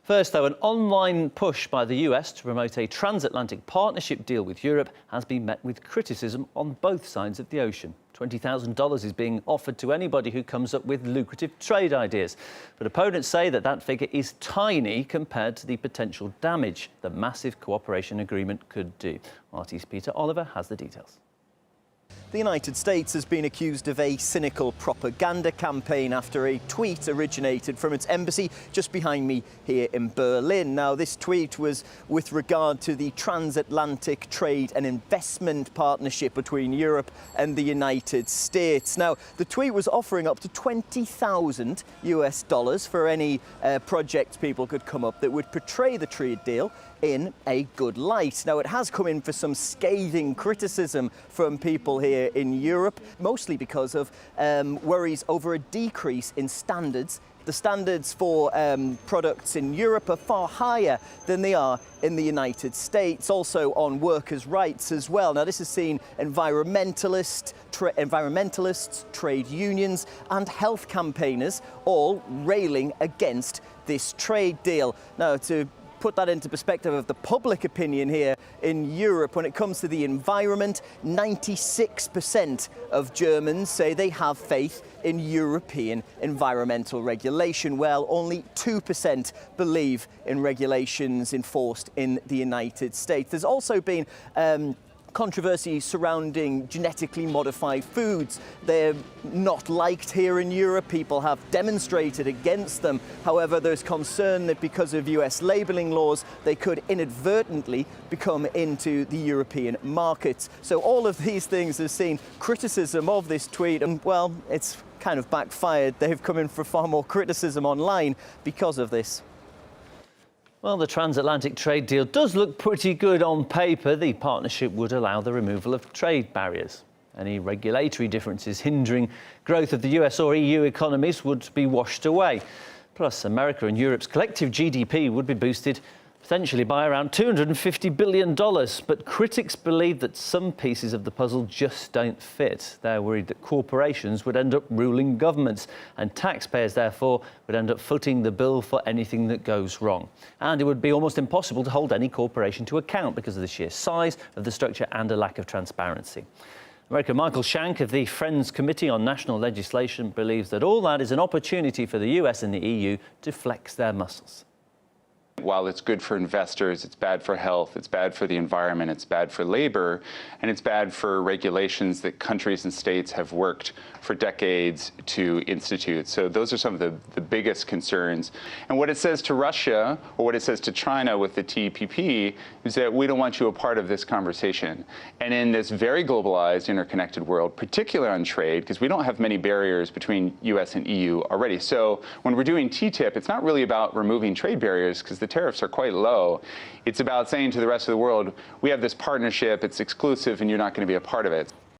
First, though, an online push by the US to promote a transatlantic partnership deal with Europe has been met with criticism on both sides of the ocean. $20,000 is being offered to anybody who comes up with lucrative trade ideas. But opponents say that that figure is tiny compared to the potential damage the massive cooperation agreement could do. RT's Peter Oliver has the details. The United States has been accused of a cynical propaganda campaign after a tweet originated from its embassy just behind me here in Berlin. Now, this tweet was with regard to the transatlantic trade and investment partnership between Europe and the United States. Now, the tweet was offering up to $20,000 US for any project people could come up that would portray the trade deal in a good light. Now, it has come in for some scathing criticism from people here in Europe, mostly because of worries over a decrease in standards. The standards for products in Europe are far higher than they are in the United States, also on workers' rights as well. Now, this has seen environmentalists, trade unions and health campaigners all railing against this trade deal. Now, to put that into perspective of the public opinion here in Europe, when it comes to the environment, 96% of Germans say they have faith in European environmental regulation, while only 2% believe in regulations enforced in the United States. There's also been controversy surrounding genetically modified foods. They're not liked here in Europe. People have demonstrated against them. However, there's concern that because of US labeling laws, they could inadvertently become into the European markets. So all of these things have seen criticism of this tweet, and well, it's kind of backfired. They've come in for far more criticism online because of this. Well, the transatlantic trade deal does look pretty good on paper. The partnership would allow the removal of trade barriers. Any regulatory differences hindering growth of the US or EU economies would be washed away. Plus, America and Europe's collective GDP would be boosted potentially by around $250 billion. But critics believe that some pieces of the puzzle just don't fit. They're worried that corporations would end up ruling governments, and taxpayers, therefore, would end up footing the bill for anything that goes wrong. And it would be almost impossible to hold any corporation to account because of the sheer size of the structure and a lack of transparency. American Michael Shank of the Friends Committee on National Legislation believes that all that is an opportunity for the US and the EU to flex their muscles. While it's good for investors, it's bad for health, it's bad for the environment, it's bad for labor, and it's bad for regulations that countries and states have worked for decades to institute. So those are some of the biggest concerns. And what it says to Russia, or what it says to China with the TPP, is that we don't want you a part of this conversation. And in this very globalized, interconnected world, particularly on trade, because we don't have many barriers between US and EU already. So when we're doing TTIP, it's not really about removing trade barriers, because the tariffs are quite low. It's about saying to the rest of the world, we have this partnership, it's exclusive, and you're not going to be a part of it.